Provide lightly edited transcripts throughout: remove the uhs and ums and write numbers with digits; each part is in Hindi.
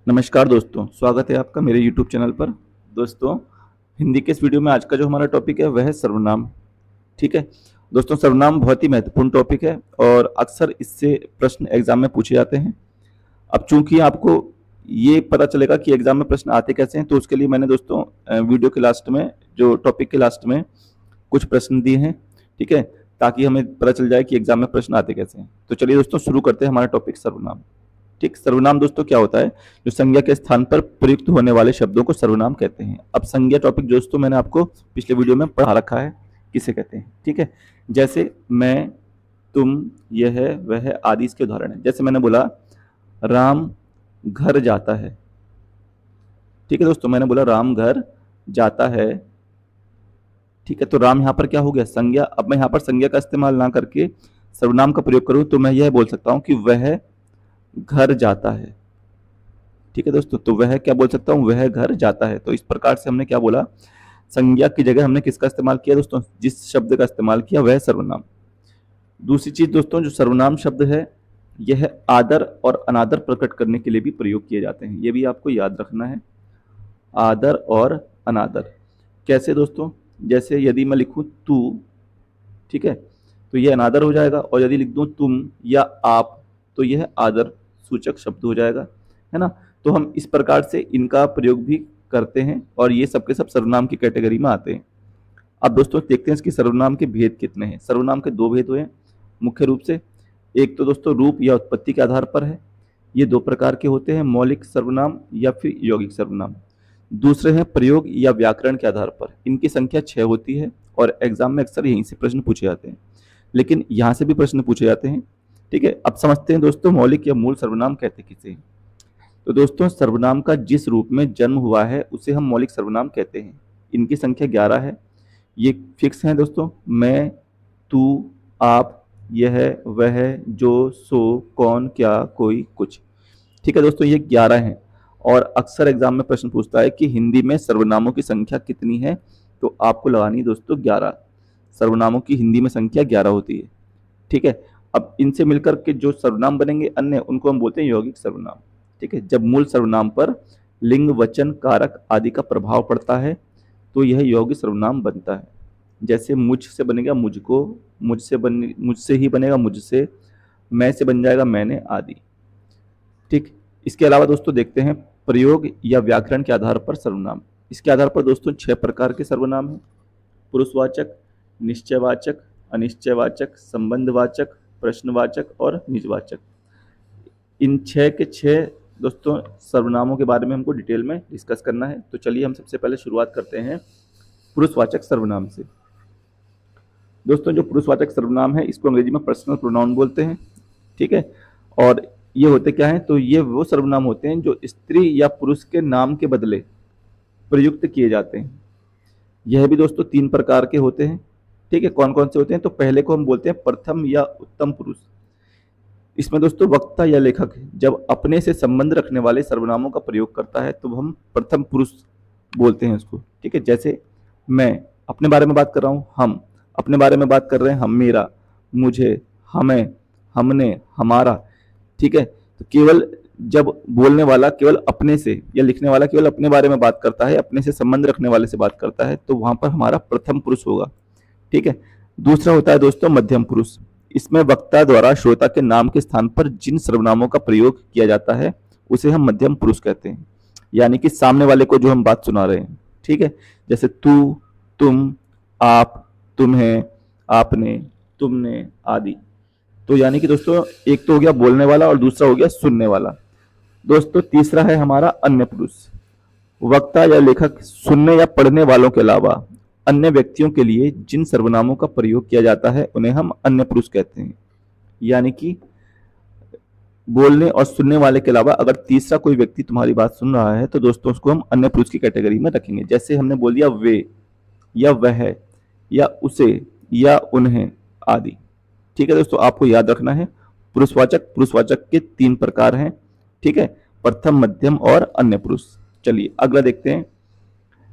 नमस्कार दोस्तों, स्वागत है आपका मेरे YouTube चैनल पर। दोस्तों, हिंदी के इस वीडियो में आज का जो हमारा टॉपिक है वह है सर्वनाम। ठीक है दोस्तों, सर्वनाम बहुत ही महत्वपूर्ण टॉपिक है और अक्सर इससे प्रश्न एग्जाम में पूछे जाते हैं। अब चूंकि आपको ये पता चलेगा कि एग्जाम में प्रश्न आते कैसे हैं, तो उसके लिए मैंने दोस्तों वीडियो के लास्ट में, जो टॉपिक के लास्ट में कुछ प्रश्न दिए हैं। ठीक है, ताकि हमें पता चल जाए कि एग्जाम में प्रश्न आते कैसे हैं। तो चलिए दोस्तों, शुरू करते हैं हमारा टॉपिक सर्वनाम। ठीक, सर्वनाम दोस्तों क्या होता है? जो संज्ञा के स्थान पर प्रयुक्त होने वाले शब्दों को सर्वनाम कहते हैं। अब संज्ञा टॉपिक दोस्तों मैंने आपको पिछले वीडियो में पढ़ा रखा है किसे कहते हैं। ठीक है, जैसे मैं, तुम, यह, वह आदि इसके उदाहरण है। जैसे मैंने बोला राम घर जाता है। ठीक है दोस्तों, मैंने बोला राम घर जाता है। ठीक है, तो राम यहाँ पर क्या हो गया? संज्ञा। अब मैं यहाँ पर संज्ञा का इस्तेमाल ना करके सर्वनाम का प्रयोग करूं तो मैं यह बोल सकता हूं कि वह घर जाता है। ठीक है दोस्तों, तो वह क्या बोल सकता हूँ? वह घर जाता है। तो इस प्रकार से हमने क्या बोला? संज्ञा की जगह हमने किसका इस्तेमाल किया दोस्तों? जिस शब्द का इस्तेमाल किया वह सर्वनाम। दूसरी चीज दोस्तों, जो सर्वनाम शब्द है यह आदर और अनादर प्रकट करने के लिए भी प्रयोग किए जाते हैं। यह भी आपको याद रखना है, आदर और अनादर। कैसे दोस्तों? जैसे यदि मैं लिखूं तू, ठीक है, तो यह अनादर हो जाएगा, और यदि लिख दूं तुम या आप तो यह आदर सूचक शब्द हो जाएगा, है ना। तो हम इस प्रकार से इनका प्रयोग भी करते हैं और ये सब के सब सर्वनाम की कैटेगरी में आते हैं। अब दोस्तों देखते हैं इसकी सर्वनाम के भेद कितने हैं। सर्वनाम के दो भेद हुए हैं मुख्य रूप से। एक तो दोस्तों रूप या उत्पत्ति के आधार पर है। ये दो प्रकार के होते हैं, मौलिक सर्वनाम या फिर यौगिक सर्वनाम। दूसरे हैं प्रयोग या व्याकरण के आधार पर। इनकी संख्या 6 होती है और एग्जाम में अक्सर यहीं से प्रश्न पूछे जाते हैं, लेकिन यहाँ से भी प्रश्न पूछे जाते हैं। ठीक है, अब समझते हैं दोस्तों मौलिक या मूल सर्वनाम कहते किसे हैं। तो दोस्तों, सर्वनाम का जिस रूप में जन्म हुआ है उसे हम मौलिक सर्वनाम कहते हैं। इनकी संख्या 11 है। ये फिक्स है दोस्तों। मैं, तू, आप, यह, वह, जो, सो, कौन, क्या, कोई, कुछ। ठीक है दोस्तों, ये 11 हैं और अक्सर एग्जाम में प्रश्न पूछता है कि हिंदी में सर्वनामों की संख्या कितनी है, तो आपको लगानी है दोस्तों 11। सर्वनामों की हिंदी में संख्या 11 होती है। ठीक है, अब इनसे मिलकर के जो सर्वनाम बनेंगे अन्य, उनको हम बोलते हैं यौगिक सर्वनाम। ठीक है, जब मूल सर्वनाम पर लिंग, वचन, कारक आदि का प्रभाव पड़ता है तो यह यौगिक सर्वनाम बनता है। जैसे मुझ से बनेगा मुझको, मुझसे ही बनेगा मुझसे, मैं से बन जाएगा मैंने आदि। ठीक, इसके अलावा दोस्तों देखते हैं प्रयोग या व्याकरण के आधार पर सर्वनाम। इसके आधार पर दोस्तों 6 प्रकार के सर्वनाम हैं। पुरुषवाचक, निश्चयवाचक, अनिश्चयवाचक, संबंधवाचक, प्रश्नवाचक और निजवाचक। इन 6 के 6 दोस्तों सर्वनामों के बारे में हमको डिटेल में डिस्कस करना है। तो चलिए हम सबसे पहले शुरुआत करते हैं पुरुषवाचक सर्वनाम से। दोस्तों, जो पुरुषवाचक सर्वनाम है इसको अंग्रेजी में पर्सनल प्रोनाउन बोलते हैं। ठीक है, और ये होते क्या हैं? तो ये वो सर्वनाम होते हैं जो स्त्री या पुरुष के नाम के बदले प्रयुक्त किए जाते हैं। यह भी दोस्तों 3 प्रकार के होते हैं। ठीक है, कौन कौन से होते हैं? तो पहले को हम बोलते हैं प्रथम या उत्तम पुरुष। इसमें दोस्तों वक्ता या लेखक जब अपने से संबंध रखने वाले सर्वनामों का प्रयोग करता है तो हम प्रथम पुरुष बोलते हैं उसको। ठीक है, जैसे मैं अपने बारे में बात कर रहा हूँ, हम अपने बारे में बात कर रहे हैं, हम, मेरा, मुझे, हमें, हमने, हमारा। ठीक है, तो केवल जब बोलने वाला केवल अपने से या लिखने वाला केवल अपने बारे में बात करता है, अपने से संबंध रखने वाले से बात करता है, तो वहां पर हमारा प्रथम पुरुष होगा। ठीक है, दूसरा होता है दोस्तों मध्यम पुरुष। इसमें वक्ता द्वारा श्रोता के नाम के स्थान पर जिन सर्वनामों का प्रयोग किया जाता है उसे हम मध्यम पुरुष कहते हैं, यानी कि सामने वाले को जो हम बात सुना रहे हैं। ठीक है, जैसे तू, तुम, आप, तुम्हें, आपने, तुमने आदि। तो यानी कि दोस्तों एक तो हो गया बोलने वाला और दूसरा हो गया सुनने वाला। दोस्तों तीसरा है हमारा अन्य पुरुष। वक्ता या लेखक सुनने या पढ़ने वालों के अलावा अन्य व्यक्तियों के लिए जिन सर्वनामों का प्रयोग किया जाता है उन्हें हम अन्य पुरुष कहते हैं। यानी कि बोलने और सुनने वाले के अलावा अगर तीसरा कोई व्यक्ति तुम्हारी बात सुन रहा है तो दोस्तों उसको हम अन्य पुरुष की कैटेगरी में रखेंगे। जैसे हमने बोल दिया वे या वह या उसे या उन्हें आदि। ठीक है दोस्तों, आपको याद रखना है पुरुषवाचक के 3 प्रकार हैं। ठीक है, प्रथम, मध्यम और अन्य पुरुष। चलिए अगला देखते हैं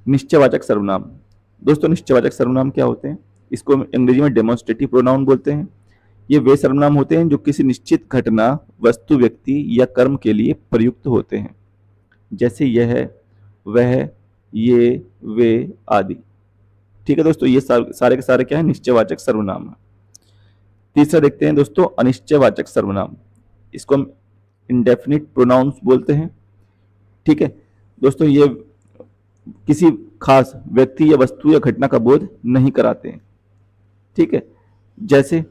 निश्चयवाचक सर्वनाम। दोस्तों निश्चयवाचक सर्वनाम क्या होते हैं? इसको अंग्रेजी में डेमोन्स्ट्रेटिव प्रोनाउन बोलते हैं। ये वे सर्वनाम होते हैं जो किसी निश्चित घटना, वस्तु, व्यक्ति या कर्म के लिए प्रयुक्त होते हैं। जैसे यह, वह, ये, वे आदि। ठीक है दोस्तों, ये सारे के सारे क्या है, निश्चयवाचक सर्वनाम है। तीसरा देखते हैं दोस्तों, अनिश्चयवाचक सर्वनाम। इसको हम इंडेफिनिट प्रोनाउंस बोलते हैं। ठीक है दोस्तों, ये किसी खास व्यक्ति या वस्तु या घटना का बोध नहीं कराते हैं। ठीक है, जैसे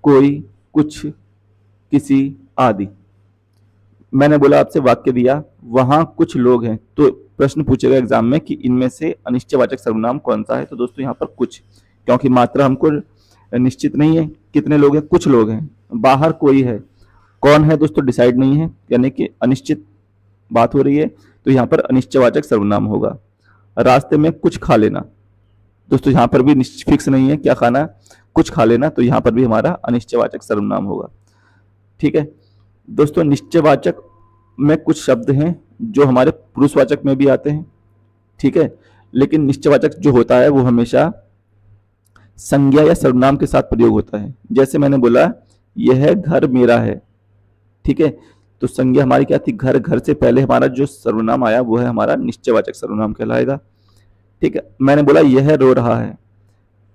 कोई, कुछ, किसी आदि। मैंने बोला आपसे, वाक्य दिया, वहां कुछ लोग हैं, तो प्रश्न पूछेगा एग्जाम में कि इनमें से अनिश्चयवाचक सर्वनाम कौन सा है। तो दोस्तों यहाँ पर कुछ, क्योंकि मात्रा हमको निश्चित नहीं है कितने लोग हैं, कुछ लोग हैं। बाहर कोई है, कौन है दोस्तों डिसाइड नहीं है, यानी कि अनिश्चित बात हो रही है, तो यहाँ पर अनिश्चयवाचक सर्वनाम होगा। रास्ते में कुछ खा लेना, दोस्तों यहाँ पर भी फिक्स नहीं है क्या खाना, कुछ खा लेना, तो यहाँ पर भी हमारा अनिश्चयवाचक सर्वनाम होगा। ठीक है दोस्तों, निश्चयवाचक में कुछ शब्द हैं जो हमारे पुरुषवाचक में भी आते हैं। ठीक है, लेकिन निश्चयवाचक जो होता है वो हमेशा संज्ञा या सर्वनाम के साथ प्रयोग होता है। जैसे मैंने बोला, यह घर मेरा है। ठीक है, तो संज्ञा हमारी क्या थी, घर। घर से पहले हमारा जो सर्वनाम आया वो है हमारा निश्चयवाचक सर्वनाम कहलाएगा। ठीक है, मैंने बोला यह रो रहा है,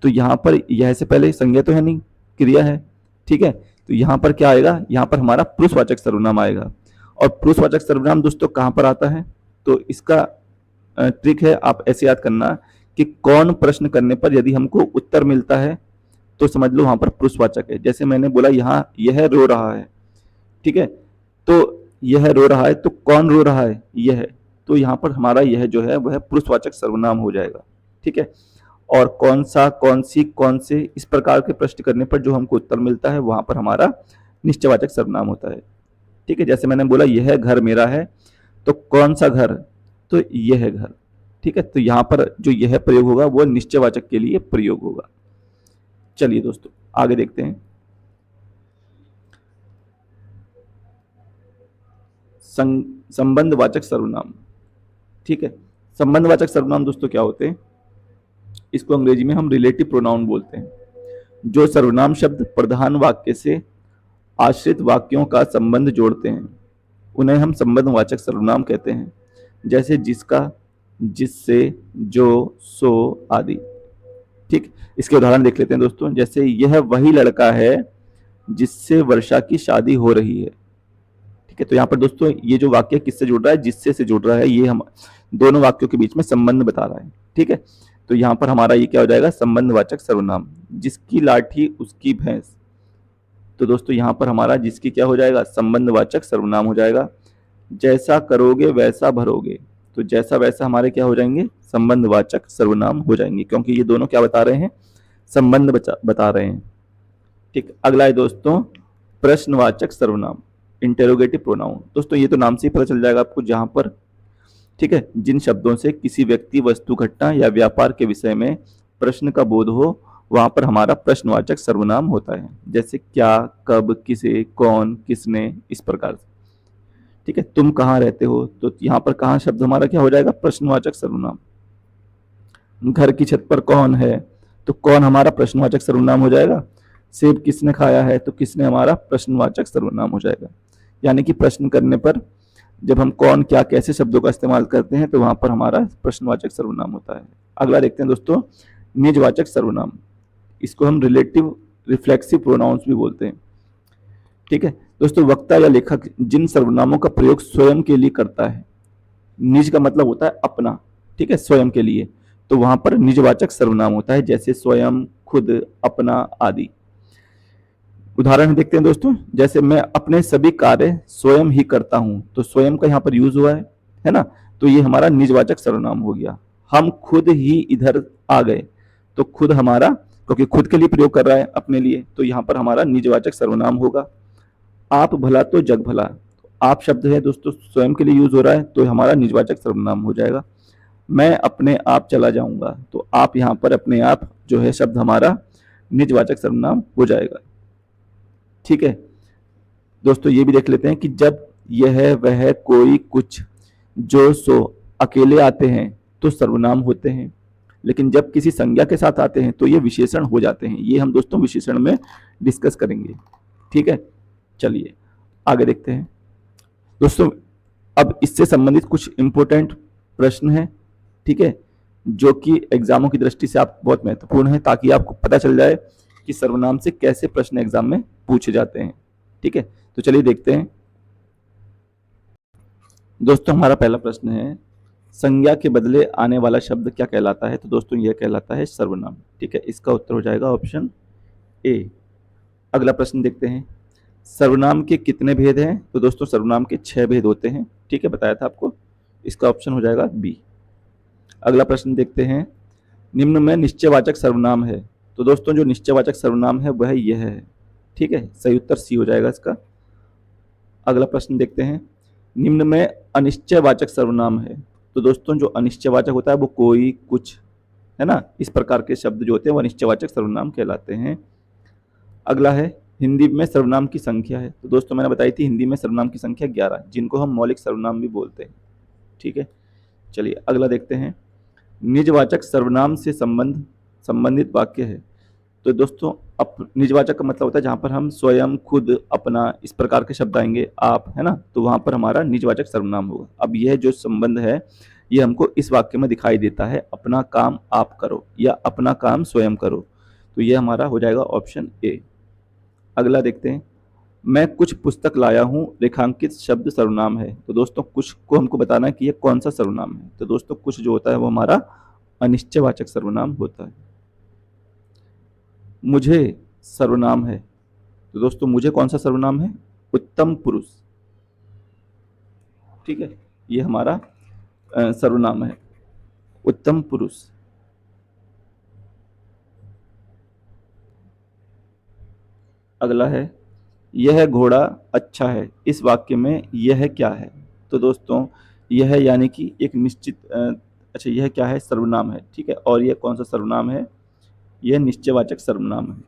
तो यहाँ पर यह से पहले संज्ञा तो है नहीं, क्रिया है। ठीक है, तो यहाँ पर क्या आएगा, यहाँ पर हमारा पुरुषवाचक सर्वनाम आएगा। और पुरुषवाचक सर्वनाम दोस्तों कहाँ पर आता है, तो इसका ट्रिक है, आप ऐसे याद करना कि कौन प्रश्न करने पर यदि हमको उत्तर मिलता है तो समझ लो वहां पर पुरुषवाचक है। जैसे मैंने बोला यहाँ यह रो रहा है, ठीक है, तो यह रो रहा है, तो कौन रो रहा है, यह। तो यहाँ पर हमारा यह जो है वह पुरुषवाचक सर्वनाम हो जाएगा। ठीक है, और कौन सा, कौन सी, कौन से, इस प्रकार के प्रश्न करने पर जो हमको उत्तर मिलता है वहां पर हमारा निश्चयवाचक सर्वनाम होता है। ठीक है, जैसे मैंने बोला यह घर मेरा है, तो कौन सा घर, तो यह घर। ठीक है, तो यहां पर जो यह प्रयोग होगा वो निश्चयवाचक के लिए प्रयोग होगा। चलिए दोस्तों आगे देखते हैं। संबंधवाचक सर्वनाम। ठीक है, संबंधवाचक सर्वनाम दोस्तों क्या होते हैं, इसको अंग्रेजी में हम रिलेटिव प्रोनाउन बोलते हैं। जो सर्वनाम शब्द प्रधान वाक्य से आश्रित वाक्यों का संबंध जोड़ते हैं उन्हें हम संबंधवाचक सर्वनाम कहते हैं। जैसे जिसका, जिससे, जो, सो आदि। ठीक, इसके उदाहरण देख लेते हैं दोस्तों। जैसे यह वही लड़का है जिससे वर्षा की शादी हो रही है। ठीक है, तो यहाँ पर दोस्तों ये जो वाक्य किससे जुड़ रहा है, जिससे से जुड़ रहा है, ये हम दोनों वाक्यों के बीच में संबंध बता रहा है। ठीक है, तो यहाँ पर हमारा ये क्या हो जाएगा, संबंधवाचक सर्वनाम। जिसकी लाठी उसकी भैंस, तो दोस्तों यहाँ पर हमारा जिसकी क्या हो जाएगा, संबंधवाचक सर्वनाम हो जाएगा। जैसा करोगे वैसा भरोगे, तो जैसा वैसा हमारे क्या हो जाएंगे, संबंधवाचक सर्वनाम हो जाएंगे, क्योंकि ये दोनों क्या बता रहे हैं, संबंध बता रहे हैं। ठीक, अगला है दोस्तों प्रश्नवाचक सर्वनाम, इंटेरोगेटिव प्रोनाउन। दोस्तों ये तो नाम से ही पता चल जाएगा आपको, जहां पर, ठीक है, जिन शब्दों से किसी व्यक्ति, वस्तु, घटना या व्यापार के विषय में प्रश्न का बोध हो वहां पर हमारा प्रश्नवाचक सर्वनाम होता है। जैसे क्या, कब, किसे, कौन, किसने, इस प्रकार से। ठीक है, तुम कहाँ रहते हो, तो यहाँ पर कहाँ शब्द हमारा क्या हो जाएगा, प्रश्नवाचक सर्वनाम। घर की छत पर कौन है, तो कौन हमारा प्रश्नवाचक सर्वनाम हो जाएगा। सेब किसने खाया है, तो किसने हमारा प्रश्नवाचक सर्वनाम हो जाएगा। यानी कि प्रश्न करने पर जब हम कौन, क्या, कैसे शब्दों का इस्तेमाल करते हैं तो वहां पर हमारा प्रश्नवाचक सर्वनाम होता है। अगला देखते हैं दोस्तों निजवाचक सर्वनाम। इसको हम रिलेटिव रिफ्लेक्सिव प्रोनाउंस भी बोलते हैं। ठीक है दोस्तों, वक्ता या लेखक जिन सर्वनामों का प्रयोग स्वयं के लिए करता है, निज का मतलब होता है अपना, ठीक है, स्वयं के लिए, तो वहां पर निजवाचक सर्वनाम होता है। जैसे स्वयं, खुद, अपना आदि। उदाहरण देखते हैं दोस्तों। जैसे मैं अपने सभी कार्य स्वयं ही करता हूं, तो स्वयं का यहाँ पर यूज हुआ है ना, तो ये हमारा निजवाचक सर्वनाम हो गया। हम खुद ही इधर आ गए, तो खुद हमारा, क्योंकि खुद के लिए प्रयोग कर रहा है अपने लिए, तो यहाँ पर हमारा निजवाचक सर्वनाम होगा। आप भला तो जग भला, आप शब्द है दोस्तों स्वयं के लिए यूज हो रहा है, तो हमारा निजवाचक सर्वनाम हो जाएगा। मैं अपने आप चला जाऊंगा, तो आप यहाँ पर अपने आप जो है शब्द हमारा निजवाचक सर्वनाम हो जाएगा। ठीक है दोस्तों, ये भी देख लेते हैं कि जब यह, वह, कोई, कुछ, जो, सो अकेले आते हैं तो सर्वनाम होते हैं, लेकिन जब किसी संज्ञा के साथ आते हैं तो ये विशेषण हो जाते हैं। ये हम दोस्तों विशेषण में डिस्कस करेंगे। ठीक है, चलिए आगे देखते हैं दोस्तों। अब इससे संबंधित कुछ इंपॉर्टेंट प्रश्न है, ठीक है, जो कि एग्जामों की दृष्टि से आप बहुत महत्वपूर्ण है, ताकि आपको पता चल जाए कि सर्वनाम से कैसे प्रश्न एग्जाम में पूछे जाते हैं। ठीक है, तो चलिए देखते हैं। दोस्तों हमारा पहला प्रश्न है, संज्ञा के बदले आने वाला शब्द क्या कहलाता है? तो दोस्तों यह कहलाता है सर्वनाम। ठीक है, इसका उत्तर हो जाएगा ऑप्शन ए। अगला प्रश्न देखते हैं, सर्वनाम के कितने भेद हैं? तो दोस्तों सर्वनाम के 6 भेद होते हैं। ठीक है, बताया था आपको। इसका ऑप्शन हो जाएगा बी। अगला प्रश्न देखते हैं, निम्न में निश्चयवाचक सर्वनाम है? तो दोस्तों जो निश्चयवाचक सर्वनाम है वह यह है। ठीक है, सही उत्तर सी हो जाएगा इसका। अगला प्रश्न देखते हैं, निम्न में अनिश्चयवाचक सर्वनाम है? तो दोस्तों जो अनिश्चयवाचक होता है वो कोई, कुछ, है ना, इस प्रकार के शब्द जो होते हैं वो अनिश्चयवाचक सर्वनाम कहलाते हैं। अगला है, हिंदी में सर्वनाम की संख्या है? तो दोस्तों मैंने बताई थी हिंदी में सर्वनाम की संख्या 11, जिनको हम मौलिक सर्वनाम भी बोलते हैं। ठीक है, चलिए अगला देखते हैं, निजवाचक सर्वनाम से संबंधित वाक्य है? तो दोस्तों निजवाचक का मतलब होता है जहां पर हम स्वयं, खुद, अपना, इस प्रकार के शब्द आएंगे, आप, है ना, तो वहां पर हमारा निजवाचक सर्वनाम होगा। अब यह जो संबंध है ये हमको इस वाक्य में दिखाई देता है, अपना काम आप करो या अपना काम स्वयं करो, तो यह हमारा हो जाएगा ऑप्शन ए। अगला देखते हैं, मैं कुछ पुस्तक लाया हूं, रेखांकित शब्द सर्वनाम है? तो दोस्तों कुछ को हमको बताना है कि यह कौन सा सर्वनाम है। तो दोस्तों कुछ जो होता है वो हमारा अनिश्चयवाचक सर्वनाम होता है। मुझे सर्वनाम है? तो दोस्तों मुझे कौन सा सर्वनाम है? उत्तम पुरुष। ठीक है, ये हमारा सर्वनाम है, उत्तम पुरुष। अगला है, यह घोड़ा अच्छा है, इस वाक्य में यह क्या है? तो दोस्तों यह यानी कि एक निश्चित अच्छा यह क्या है? सर्वनाम है। ठीक है, और यह कौन सा सर्वनाम है? यह निश्चयवाचक सर्वनाम है।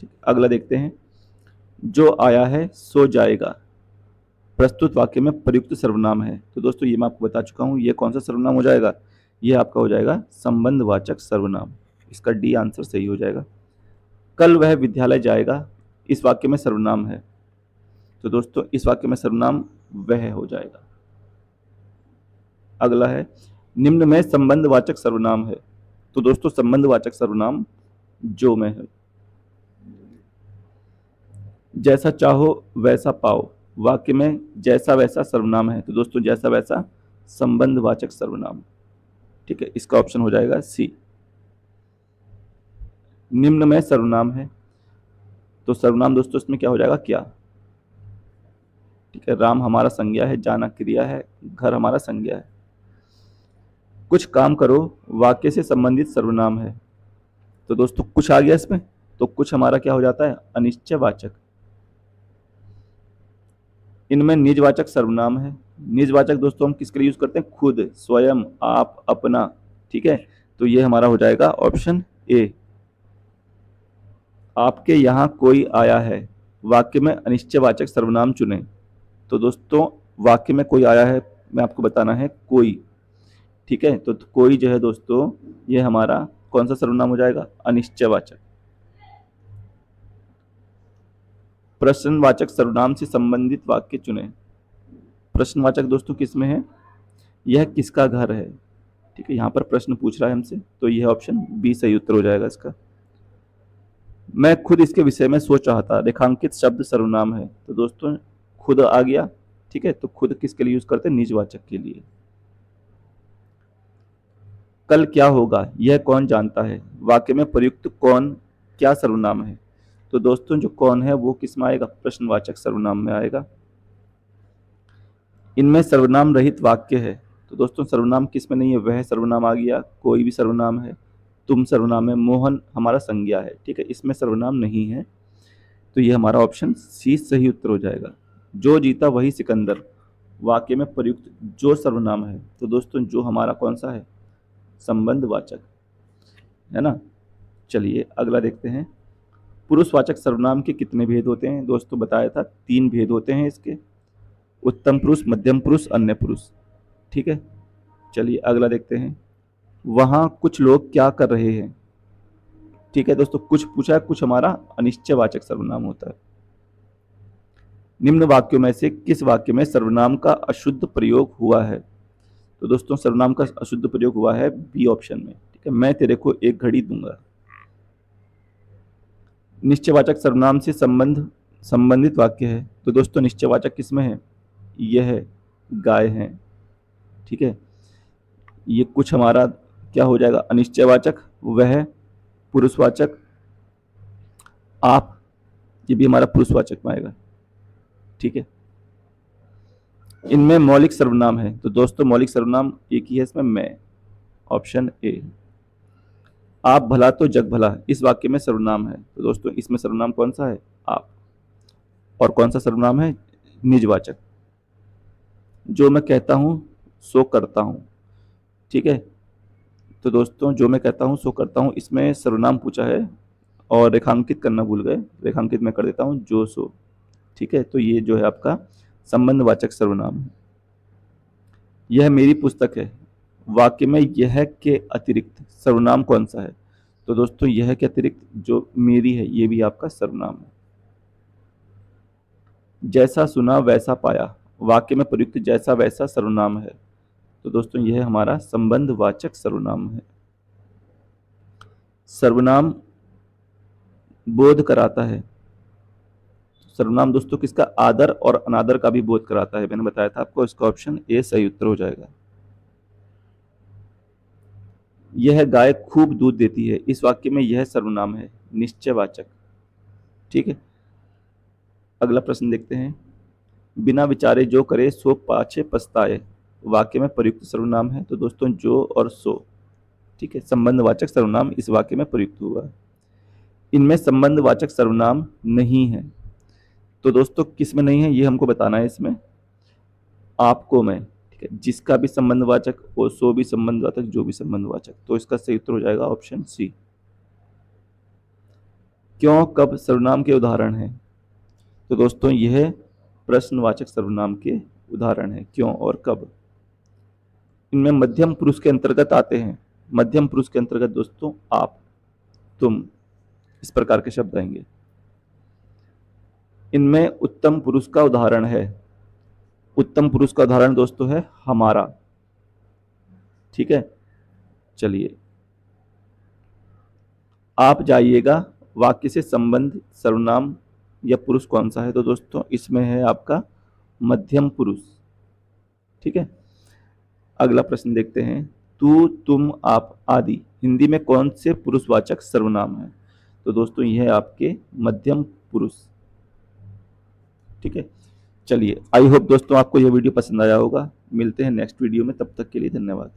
ठीक, अगला देखते हैं, जो आया है सो जाएगा, प्रस्तुत वाक्य में प्रयुक्त सर्वनाम है? तो दोस्तों ये मैं आपको बता चुका हूं, ये कौन सा सर्वनाम हो जाएगा? ये आपका हो जाएगा संबंधवाचक सर्वनाम। इसका डी आंसर सही हो जाएगा। कल वह विद्यालय जाएगा, इस वाक्य में सर्वनाम है? तो दोस्तों इस वाक्य में सर्वनाम वह हो जाएगा। अगला है, निम्न में संबंधवाचक सर्वनाम है? तो दोस्तों संबंधवाचक सर्वनाम जो में है। जैसा चाहो वैसा पाओ, वाक्य में जैसा वैसा सर्वनाम है? तो दोस्तों जैसा वैसा संबंधवाचक सर्वनाम। ठीक है, इसका ऑप्शन हो जाएगा सी। निम्न में सर्वनाम है? तो सर्वनाम दोस्तों इसमें क्या हो जाएगा? क्या। ठीक है, राम हमारा संज्ञा है, जाना क्रिया है, घर हमारा संज्ञा है। कुछ काम करो, वाक्य से संबंधित सर्वनाम है? तो दोस्तों कुछ आ गया इसमें, तो कुछ हमारा क्या हो जाता है? अनिश्चयवाचक। इनमें निजवाचक सर्वनाम है? निजवाचक दोस्तों हम किसके लिए यूज करते हैं? खुद, स्वयं, आप, अपना। ठीक है, तो ये हमारा हो जाएगा ऑप्शन ए। आपके यहाँ कोई आया है, वाक्य में अनिश्चयवाचक सर्वनाम चुने? तो दोस्तों वाक्य में कोई आया है, मैं आपको बताना है कोई। ठीक है, तो कोई जो है दोस्तों ये हमारा कौन सा सर्वनाम हो जाएगा? अनिश्चयवाचक। प्रश्नवाचक सर्वनाम से संबंधित वाक्य चुने? प्रश्नवाचक दोस्तों किस में है? यह किसका घर है? ठीक है, यहाँ पर प्रश्न पूछ रहा है हमसे, तो यह ऑप्शन बी सही उत्तर हो जाएगा इसका। मैं खुद इसके विषय में सोच रहा था, रेखांकित शब्द सर्वनाम है? तो दोस्तों खुद आ गया। ठीक है, तो खुद किसके लिए यूज करते हैं? निजवाचक के लिए। कल क्या होगा यह कौन जानता है, वाक्य में प्रयुक्त कौन क्या सर्वनाम है? तो दोस्तों जो कौन है वो किस में आएगा? प्रश्नवाचक सर्वनाम में आएगा। इनमें सर्वनाम रहित वाक्य है? तो दोस्तों सर्वनाम किस में नहीं है? वह सर्वनाम आ गया, कोई भी सर्वनाम है, तुम सर्वनाम है, मोहन हमारा संज्ञा है। ठीक है, इसमें सर्वनाम नहीं है, तो ये हमारा ऑप्शन सी सही उत्तर हो जाएगा। जो जीता वही सिकंदर, वाक्य में प्रयुक्त जो सर्वनाम है? तो दोस्तों जो हमारा कौन सा है? संबंधवाचक, है ना। चलिए अगला देखते हैं, पुरुषवाचक सर्वनाम के कितने भेद होते हैं? दोस्तों बताया था 3 भेद होते हैं इसके, उत्तम पुरुष, मध्यम पुरुष, अन्य पुरुष। ठीक है, चलिए अगला देखते हैं, वहां कुछ लोग क्या कर रहे हैं? ठीक है दोस्तों, कुछ पूछा है, कुछ हमारा अनिश्चयवाचक सर्वनाम होता है। निम्न वाक्यों में से किस वाक्य में सर्वनाम का अशुद्ध प्रयोग हुआ है? तो दोस्तों सर्वनाम का अशुद्ध प्रयोग हुआ है बी ऑप्शन में। ठीक है, मैं तेरे को एक घड़ी दूंगा। निश्चयवाचक सर्वनाम से संबंधित वाक्य है। तो दोस्तों निश्चयवाचक किसमें है? यह गाय है। ठीक है, ये कुछ हमारा क्या हो जाएगा? अनिश्चयवाचक, वह पुरुषवाचक, आप, ये भी हमारा पुरुषवाचक में आएगा। ठीक है, इनमें मौलिक सर्वनाम है। तो दोस्तों मौलिक सर्वनाम एक ही है इसमें, मैं, ऑप्शन ए। आप भला तो जग भला, इस वाक्य में सर्वनाम है। तो दोस्तों इसमें सर्वनाम कौन सा है? आप। और कौन सा सर्वनाम है? निजवाचक। जो मैं कहता हूं सो करता हूं। ठीक है, तो दोस्तों जो मैं कहता हूं सो करता हूं, इसमें सर्वनाम पूछा है और रेखांकित करना भूल गए, रेखांकित मैं कर देता हूं, जो सो। ठीक है, तो ये जो है आपका संबंधवाचक सर्वनाम है। यह मेरी पुस्तक है, वाक्य में यह के अतिरिक्त सर्वनाम कौन सा है? तो दोस्तों यह के अतिरिक्त जो मेरी है, ये भी आपका सर्वनाम है। जैसा सुना वैसा पाया, वाक्य में प्रयुक्त जैसा वैसा सर्वनाम है। तो दोस्तों यह हमारा संबंधवाचक सर्वनाम है। सर्वनाम बोध कराता है। सर्वनाम दोस्तों किसका? आदर और अनादर का भी बोध कराता है। मैंने बताया था आपको, इसका ऑप्शन ए सही उत्तर हो जाएगा। यह गाय खूब दूध देती है, इस वाक्य में यह सर्वनाम है, निश्चयवाचक। ठीक है, अगला प्रश्न देखते हैं। बिना विचारे जो करे सो पाछे पछताए, वाक्य में प्रयुक्त सर्वनाम है। तो दोस्तों जो और सो, ठीक है, संबंधवाचक सर्वनाम इस वाक्य में प्रयुक्त हुआ है। इनमें संबंधवाचक सर्वनाम नहीं है। तो दोस्तों किस में नहीं है ये हमको बताना है इसमें। आपको में, ठीक है, जिसका भी संबंधवाचक और सो भी संबंधवाचक, जो भी संबंधवाचक, तो इसका सही उत्तर हो जाएगा ऑप्शन सी। क्यों कब सर्वनाम के उदाहरण हैं? तो दोस्तों यह प्रश्नवाचक सर्वनाम के उदाहरण है, क्यों और कब। इनमें मध्यम पुरुष के अंतर्गत आते हैं। मध्यम पुरुष के अंतर्गत दोस्तों आप, तुम, इस प्रकार के शब्द आएंगे। इनमें उत्तम पुरुष का उदाहरण है। उत्तम पुरुष का उदाहरण दोस्तों है हमारा। ठीक है, चलिए। आप जाइएगा, वाक्य से संबंध सर्वनाम या पुरुष कौन सा है? तो दोस्तों इसमें है आपका मध्यम पुरुष। ठीक है, अगला प्रश्न देखते हैं। तू, तुम, आप आदि हिंदी में कौन से पुरुषवाचक सर्वनाम है? तो दोस्तों यह है आपके मध्यम पुरुष। ठीक है, चलिए, आई होप दोस्तों आपको यह वीडियो पसंद आया होगा। मिलते हैं नेक्स्ट वीडियो में, तब तक के लिए धन्यवाद।